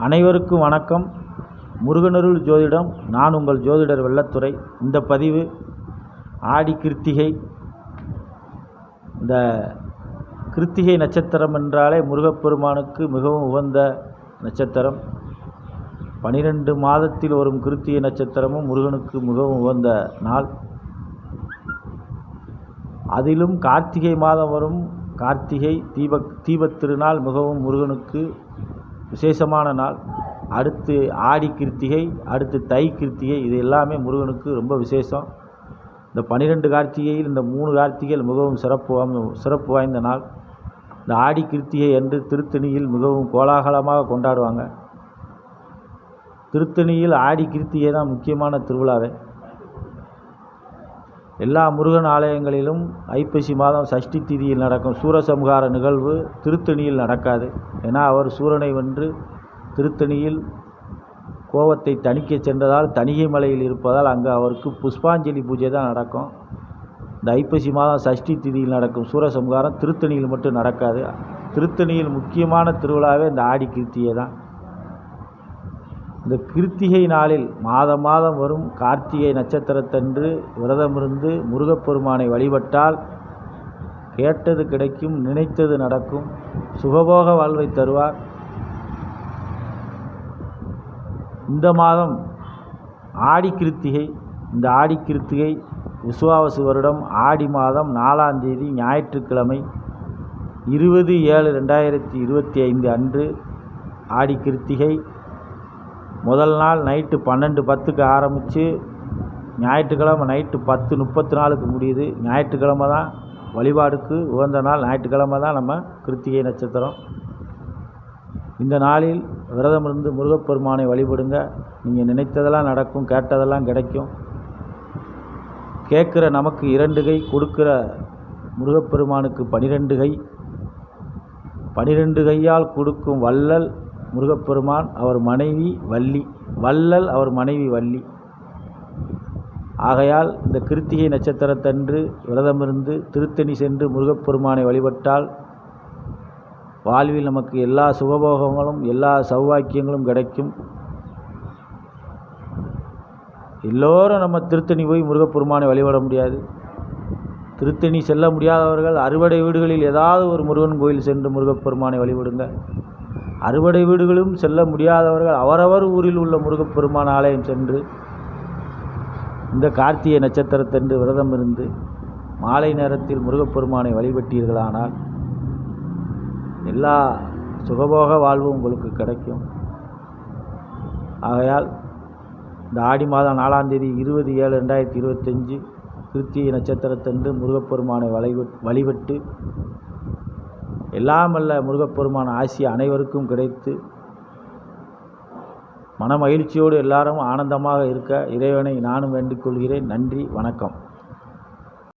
அனைவருக்கும் வணக்கம். முருகனருள் ஜோதிடம். நான் உங்கள் ஜோதிடர் வெள்ளத்துறை. இந்த பதிவு ஆடி கிருத்திகை. இந்த கிருத்திகை நட்சத்திரம் என்றாலே முருகப்பெருமானுக்கு மிகவும் உகந்த நட்சத்திரம். 12 மாதத்தில் வரும் கிருத்திகை நட்சத்திரமும் முருகனுக்கு மிகவும் உகந்த நாள். அதிலும் கார்த்திகை மாதம் வரும் கார்த்திகை தீபத் திருநாள் மிகவும் முருகனுக்கு விசேஷமான நாள். அடுத்து ஆடி கிருத்திகை, அடுத்து தை கிருத்திகை. இது எல்லாமே முருகனுக்கு ரொம்ப விசேஷம். இந்த 12 கார்த்திகையில் இந்த 3 கார்த்திகைகள் மிகவும் சிறப்பு வாய்ந்த நாள். இந்த ஆடி கிருத்திகை என்று திருத்தணியில் மிகவும் கோலாகலமாக கொண்டாடுவாங்க. திருத்தணியில் ஆடி கிருத்திகை தான் முக்கியமான திருவிழாவே. எல்லா முருகன் ஆலயங்களிலும் ஐப்பசி மாதம் சஷ்டி திதியில் நடக்கும் சூரசம்ஹார நிகழ்வு திருத்தணியில் நடக்காது. ஏன்னா அவர் சூரனை வென்று திருத்தணியில் கோபத்தை தணிக்க சென்றதால் தணிகை மலையில் இருப்பதால் அங்கே அவருக்கு புஷ்பாஞ்சலி பூஜை தான் நடக்கும். இந்த ஐப்பசி மாதம் சஷ்டி திதியில் நடக்கும் சூரசம்ஹாரம் திருத்தணியில் மட்டும் நடக்காது. திருத்தணியில் முக்கியமான திருவிழாவே இந்த ஆடி கிருத்திகை தான். இந்த கிருத்திகை நாளில் மாதம் வரும் கார்த்திகை நட்சத்திரத்தன்று விரதமிருந்து முருகப்பெருமானை வழிபட்டால் கேட்டது கிடைக்கும், நினைத்தது நடக்கும், சுகபோக வாழ்வை தருவார். இந்த மாதம் ஆடி கிருத்திகை. இந்த ஆடி கிருத்திகை விசுவாவசு வருடம் ஆடி மாதம் 4ஆம் தேதி ஞாயிற்றுக்கிழமை 20/7/2025 அன்று ஆடி கிருத்திகை. முதல் நாள் நைட்டு 12:10க்கு ஆரம்பித்து ஞாயிற்றுக்கிழமை நைட்டு 10:34க்கு முடியுது. ஞாயிற்றுக்கிழமை தான் வழிபாடுக்கு உகந்த நாள். ஞாயிற்றுக்கிழமை தான் நம்ம கிருத்திகை நட்சத்திரம். இந்த நாளில் விரதம் இருந்து முருகப்பெருமானை வழிபடுங்க. நீங்கள் நினைத்ததெல்லாம் நடக்கும், கேட்டதெல்லாம் கிடைக்கும். கேட்குற நமக்கு 2 கை, கொடுக்குற முருகப்பெருமானுக்கு 12 கை. 12 கையால் கொடுக்கும் வள்ளல் முருகப்பெருமான். அவர் மனைவி வள்ளி. வள்ளல் அவர் மனைவி வள்ளி. ஆகையால் இந்த கிருத்திகை நட்சத்திரத்தன்று விரதமிருந்து திருத்தணி சென்று முருகப்பெருமானை வழிபட்டால் வாழ்வில் நமக்கு எல்லா சுகபோகங்களும் எல்லா சௌவாக்கியங்களும் கிடைக்கும். எல்லோரும் நம்ம திருத்தணி போய் முருகப்பெருமானை வழிபட முடியாது. திருத்தணி செல்ல முடியாதவர்கள் அறுபடை வீடுகளில் ஏதாவது ஒரு முருகன் கோயில் சென்று முருகப்பெருமானை வழிபடுங்க. அறுபடை வீடுகளும் செல்ல முடியாதவர்கள் அவரவர் ஊரில் உள்ள முருகப்பெருமான் ஆலயம் சென்று இந்த கார்த்திகை நட்சத்திரத்தன்று விரதம் இருந்து மாலை நேரத்தில் முருகப்பெருமானை வழிபட்டீர்களானால் எல்லா சுகபோக வாழ்வும் உங்களுக்கு கிடைக்கும். ஆகையால் இந்த ஆடி மாதம் 4ஆம் தேதி 20/7/2025 கிருத்திகை நட்சத்திரத்தன்று முருகப்பெருமானை வழிபட்டு எல்லாமல்ல முருகப்பெருமான் ஆசி அனைவருக்கும் கிடைத்து மன மகிழ்ச்சியோடு எல்லாரும் ஆனந்தமாக இருக்க இறைவனை நானும் வேண்டிக் கொள்கிறேன். நன்றி, வணக்கம்.